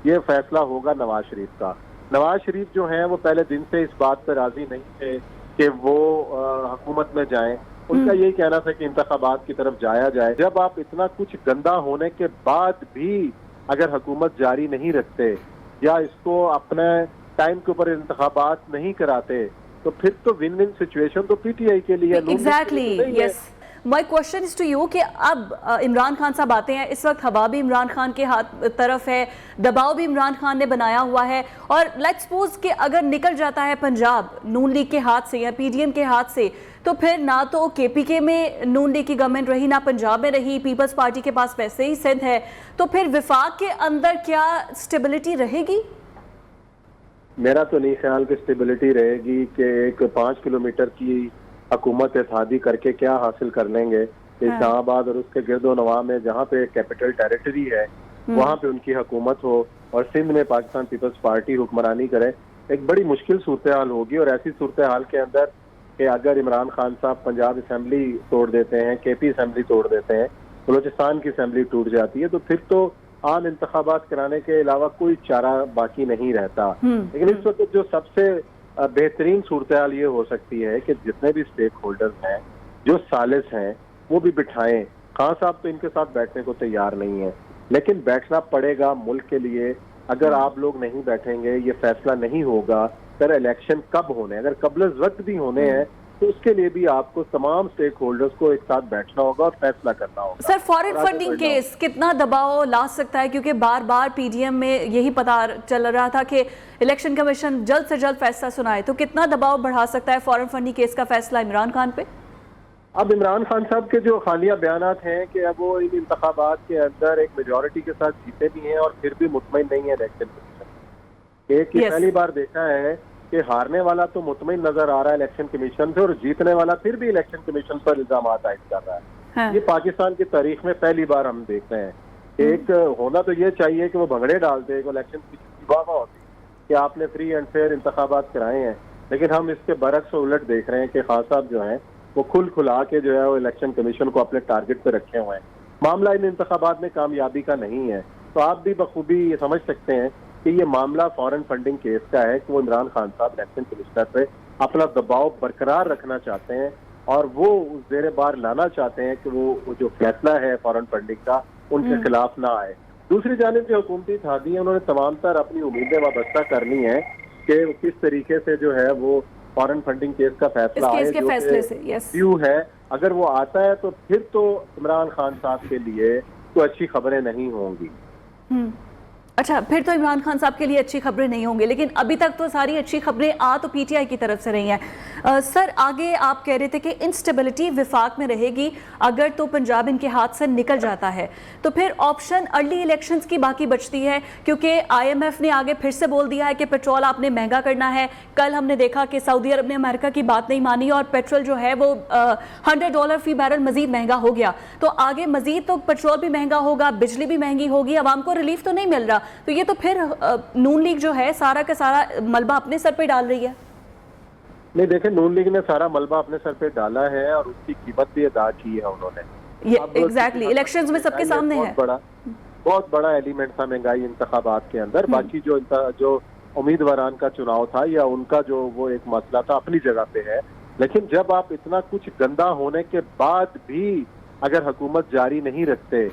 ये फैसला होगा नवाज शरीफ का। नवाज शरीफ जो हैं वो पहले दिन से इस बात पर राजी नहीं थे कि वो हुकूमत में जाएं। उनका यही कहना था कि इंतखाबात की तरफ जाया जाए। जब आप इतना कुछ गंदा होने के बाद भी अगर हुकूमत जारी नहीं रखते या इसको अपने टाइम के ऊपर इंतखाबात नहीं कराते तो फिर तो विन विन सिचुएशन तो पीटीआई के लिए exactly yes. My question is to you कि अब इमरान खान साहब आते हैं, इस वक्त हवा भी इमरान खान के हाथ तरफ है, दबाव भी इमरान खान ने बनाया हुआ है, और लेट्स सपोज कि अगर निकल जाता है पंजाब नून लीग के हाथ से या पीडीएम के हाथ से, तो फिर ना तो केपीके में नून लीग की गवर्नमेंट रही, ना पंजाब में रही, पीपल्स पार्टी के पास वैसे ही सिंध है, तो फिर विफाक के अंदर क्या स्टेबिलिटी रहेगी? मेरा तो नहीं ख्याल कि स्टेबिलिटी रहेगी कि एक 5 किलोमीटर की हुकूमत इत्तेहादी करके क्या हासिल कर लेंगे। इस्लामाबाद और उसके गिरदो नवा में जहाँ पे कैपिटल टेरिटरी है वहाँ पे उनकी हुकूमत हो और सिंध में पाकिस्तान पीपल्स पार्टी हुक्मरानी करे, एक बड़ी मुश्किल सूरत हाल होगी। और ऐसी सूरत हाल के अंदर कि अगर इमरान खान साहब पंजाब असम्बली तोड़ देते हैं, केपी असम्बली तोड़ देते हैं, बलोचिस्तान की असम्बली टूट जाती है, तो फिर तो आम इंतखाबात कराने के अलावा कोई चारा बाकी नहीं रहता। लेकिन इस वक्त जो सबसे बेहतरीन सूरत हाल ये हो सकती है कि जितने भी स्टेक होल्डर्स हैं, जो सालिस हैं, वो भी बिठाएं। खान साहब तो इनके साथ बैठने को तैयार नहीं है, लेकिन बैठना पड़ेगा मुल्क के लिए। अगर आप लोग नहीं बैठेंगे, ये फैसला नहीं होगा, फिर इलेक्शन कब होने, अगर कबल वक्त भी होने हैं तो उसके लिए भी आपको तमाम स्टेक होल्डर्स को एक साथ बैठना होगा और फैसला करना होगा। सर, फॉरेन फंडिंग केस कितना दबाव ला सकता है? क्योंकि बार बार पीडीएम में यही पता चल रहा था कि इलेक्शन कमीशन जल्द से जल्द फैसला सुनाए, तो कितना दबाव बढ़ा सकता है फॉरेन फंडिंग केस का फैसला इमरान खान पे? अब इमरान खान साहब के जो हालिया बयानात हैं कि अब वो इन इंतखाबात के अंदर एक मेजोरिटी के साथ जीते भी हैं और फिर भी मुतमईन नहीं है इलेक्शन कमीशन। एक पहली बार देखा है कि हारने वाला तो मुतमईन नजर आ रहा है इलेक्शन कमीशन से और जीतने वाला फिर भी इलेक्शन कमीशन पर इल्जाम आयद कर रहा है। हाँ। ये पाकिस्तान की तारीख में पहली बार हम देख रहे हैं। एक होना तो ये चाहिए कि वो भंगड़े डालते, इलेक्शन कमीशन की वाह होती कि आपने फ्री एंड फेयर इंतखाबात कराए हैं, लेकिन हम इसके बरक्स उलट देख रहे हैं कि खान साहब जो है वो खुला के जो है वो इलेक्शन कमीशन को अपने टारगेट पे रखे हुए हैं। मामला इन इंतखाबात में कामयाबी का नहीं है, तो आप भी बखूबी ये समझ सकते हैं कि ये मामला फॉरेन फंडिंग केस का है कि वो इमरान खान साहब इलेक्शन कमिश्नर पे अपना दबाव बरकरार रखना चाहते हैं और वो जेर बार लाना चाहते हैं कि वो जो फैसला है फॉरेन फंडिंग का उनके खिलाफ ना आए। दूसरी जानिब जो हुकूमती इत्तेहादी है उन्होंने तमाम तर अपनी उम्मीदें वाबस्ता करनी है कि किस तरीके से जो है वो फॉरेन फंडिंग केस का फैसला आए, जो व्यू है अगर वो आता है तो फिर तो इमरान खान साहब के लिए तो अच्छी खबरें नहीं होंगी। अच्छा, फिर तो इमरान खान साहब के लिए अच्छी खबरें नहीं होंगी, लेकिन अभी तक तो सारी अच्छी खबरें आ तो पीटीआई की तरफ से रही हैं। सर, आगे आप कह रहे थे कि इंस्टेबिलिटी विफाक में रहेगी अगर तो पंजाब इनके हाथ से निकल जाता है, तो फिर ऑप्शन अर्ली इलेक्शंस की बाकी बचती है, क्योंकि आईएमएफ ने आगे फिर से बोल दिया है कि पेट्रोल आपने महंगा करना है। कल हमने देखा कि सऊदी अरब ने अमेरिका की बात नहीं मानी और पेट्रोल जो है वो $100 फी बैरल मजीद महंगा हो गया। तो आगे मजीद तो पेट्रोल भी महंगा होगा, बिजली भी महंगी होगी, आवाम को रिलीफ तो नहीं मिल रहा। तो ये तो फिर नून लीग जो है सारा का सारा मलबा अपने सर पे डाल रही है। नहीं, देखें, नून लीग ने सारा मलबा अपने सर पे डाला है और उसकी कीमत भी अदा की है उन्होंने। ये एग्जैक्टली इलेक्शंस में सबके सामने है। बहुत बड़ा एलिमेंट था महंगाई इंतखाबात के अंदर। बाकी जो उम्मीदवारान का चुनाव था या उनका जो वो एक मसला था अपनी जगह पे है, लेकिन जब आप इतना कुछ गंदा होने के बाद भी अगर हुकूमत जारी नहीं रखते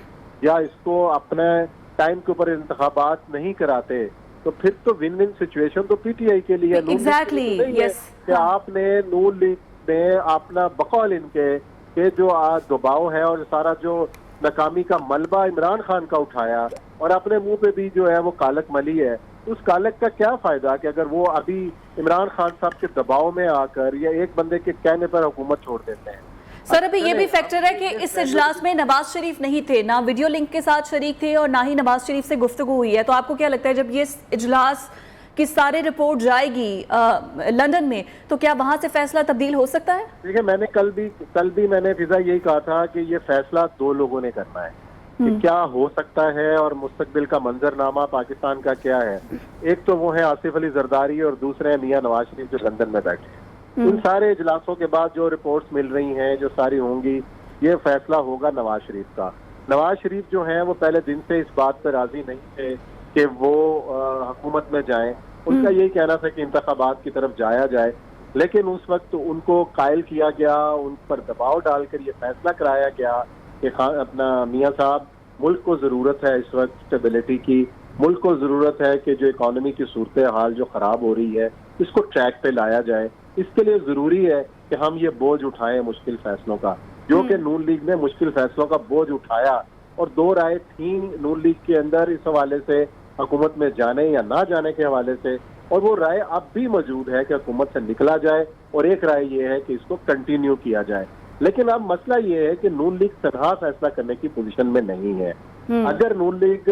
या इसको अपने टाइम के ऊपर इंतखाबात नहीं कराते तो फिर तो विन विन सिचुएशन तो पीटीआई के लिए एग्जैक्टली यस। आपने नून लीग ने अपना बकौल इनके के जो दबाव है और सारा जो नाकामी का मलबा इमरान खान का उठाया और अपने मुंह पे भी जो है वो कालक मली है, उस कालक का क्या फायदा कि अगर वो अभी इमरान खान साहब के दबाव में आकर या एक बंदे के कहने पर हुकूमत छोड़ देते हैं। सर, अभी ये भी फैक्टर है कि इस इजलास में नवाज शरीफ नहीं थे, ना वीडियो लिंक के साथ शरीक थे और ना ही नवाज शरीफ से गुफ्तगू हुई है। तो आपको क्या लगता है जब ये इजलास की सारी रिपोर्ट जाएगी लंदन में, तो क्या वहां से फैसला तब्दील हो सकता है? देखिए, मैंने कल भी मैंने फिजा यही कहा था कि ये फैसला 2 लोगों ने करना है कि क्या हो सकता है और मुस्तकबिल का मंजरनामा पाकिस्तान का क्या है। एक तो वो है आसिफ अली जरदारी और दूसरे हैं मियां नवाज शरीफ जो लंदन में बैठे हैं। इन सारे इजलासों के बाद जो रिपोर्ट्स मिल रही हैं, जो सारी होंगी, ये फैसला होगा नवाज शरीफ का। नवाज शरीफ जो हैं वो पहले दिन से इस बात पर राजी नहीं थे कि वो हुकूमत में जाएं। उनका यही कहना था कि इंतखाबात की तरफ जाया जाए, लेकिन उस वक्त उनको कायल किया गया, उन पर दबाव डालकर ये फैसला कराया गया कि अपना मियाँ साहब, मुल्क को ज़रूरत है इस वक्त स्टेबिलिटी की, मुल्क को ज़रूरत है कि जो इकॉनमी की सूरत हाल जो ख़राब हो रही है इसको ट्रैक पे लाया जाए। इसके लिए ज़रूरी है कि हम ये बोझ उठाएं मुश्किल फैसलों का, जो कि नून लीग ने मुश्किल फैसलों का बोझ उठाया और दो राय थी नून लीग के अंदर इस हवाले से, हुकूमत में जाने या ना जाने के हवाले से, और वो राय अब भी मौजूद है कि हुकूमत से निकला जाए, और एक राय ये है कि इसको कंटिन्यू किया जाए। लेकिन अब मसला ये है कि नून लीग तनहा फैसला करने की पोजीशन में नहीं है। अगर नून लीग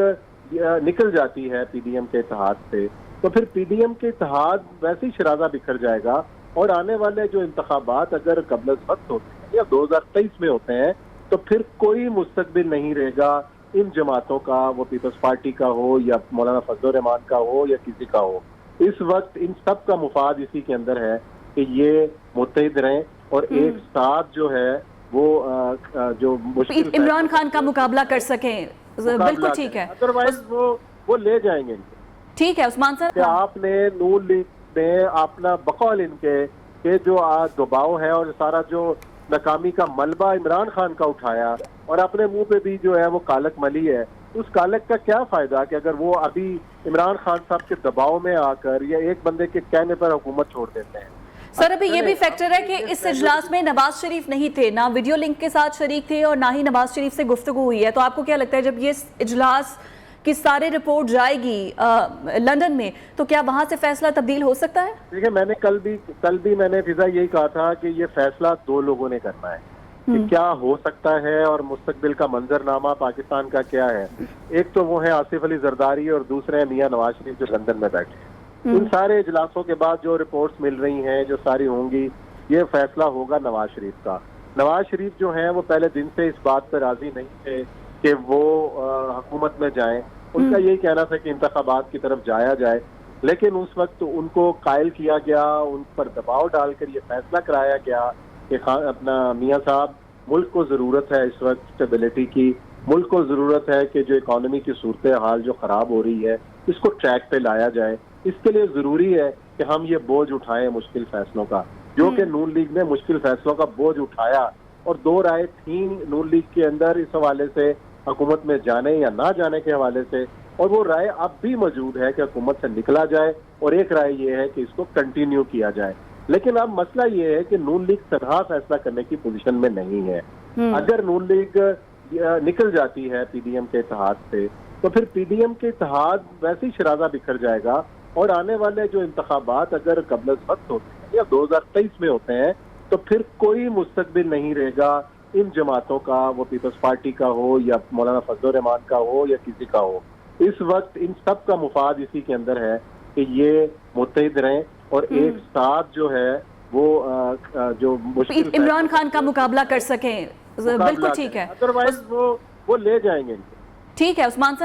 निकल जाती है पीडीएम के इत्तेहाद से, तो फिर पीडीएम के इत्तेहाद वैसे ही शराजा बिखर जाएगा, और आने वाले जो इंतखाबात अगर कबल वक्त होते हैं या 2023 में होते हैं, तो फिर कोई मुस्तकबिल नहीं रहेगा इन जमातों का, वो पीपल्स पार्टी का हो या मौलाना फजल रहमान का हो या किसी का हो। इस वक्त इन सब का मुफाद इसी के अंदर है कि ये मुत्तहिद रहें और एक साथ जो है वो जो मुश्किल इमरान खान का मुकाबला कर सकें। बिल्कुल ठीक है, अदरवाइज वो ले जाएंगे इनको। ठीक है उस्मान सर, आपने नून लीग ने अपना बकौल इनके के जो दबाव है और सारा जो नाकामी का मलबा इमरान खान का उठाया और अपने मुंह पे भी जो है वो कालक मली है, उस कालक का क्या फायदा कि अगर वो अभी इमरान खान साहब के दबाव में आकर या एक बंदे के कहने पर हुकूमत छोड़ देते हैं। सर अभी ये भी फैक्टर है कि इस इजलास में नवाज शरीफ नहीं थे, ना वीडियो लिंक के साथ शरीक थे और ना ही नवाज शरीफ से गुफ्तगू हुई है, तो आपको क्या लगता है जब ये इजलास की सारी रिपोर्ट जाएगी लंदन में, तो क्या वहां से फैसला तब्दील हो सकता है? देखिए, मैंने कल भी मैंने फिजा यही कहा था कि ये फैसला दो लोगों ने करना है कि क्या हो सकता है और मुस्तकबिल का मंजरनामा पाकिस्तान का क्या है। एक तो वो है आसिफ अली जरदारी और दूसरे हैं मियां नवाज शरीफ जो लंदन में बैठे हैं। इन सारे इजलासों के बाद जो रिपोर्ट्स मिल रही हैं, जो सारी होंगी, ये फैसला होगा नवाज शरीफ का। नवाज शरीफ जो है वो पहले दिन से इस बात पर राजी नहीं थे कि वो हुकूमत में जाएं। उनका यही कहना था कि इंतखाबात की तरफ जाया जाए, लेकिन उस वक्त उनको कायल किया गया, उन पर दबाव डालकर ये फैसला कराया गया कि अपना मियाँ साहब, मुल्क को ज़रूरत है इस वक्त स्टेबिलिटी की, मुल्क को ज़रूरत है कि जो इकॉनमी की सूरत हाल जो ख़राब हो रही है इसको ट्रैक पे लाया जाए। इसके लिए ज़रूरी है कि हम ये बोझ उठाएं मुश्किल फैसलों का, जो कि नून लीग ने मुश्किल फैसलों का बोझ उठाया, और दो राय थी नून लीग के अंदर इस हवाले से, हुकूमत में जाने या ना जाने के हवाले से, और वो राय अब भी मौजूद है कि हुकूमत से निकला जाए, और एक राय ये है कि इसको कंटिन्यू किया जाए। लेकिन अब मसला ये है कि नून लीग तनहा फैसला करने की पोजीशन में नहीं है। अगर नून लीग निकल जाती है पीडीएम के इत्तेहाद से, तो फिर पीडीएम के इत्तेहाद वैसे ही शराजा बिखर जाएगा, और आने वाले जो इंतखाबात अगर कबल वक्त होते हैं या 2023 में होते हैं, तो फिर कोई मुस्तकबिल नहीं रहेगा इन जमातों का, वो पीपल्स पार्टी का हो या मौलाना फजल रहमान का हो या किसी का हो। इस वक्त इन सब का मुफाद इसी के अंदर है कि ये मुत्तहिद रहें और एक साथ जो है वो जो मुश्किल इमरान खान का मुकाबला कर सकें। बिल्कुल ठीक है, अदरवाइज वो ले जाएंगे इनको। ठीक है उस्मान सर।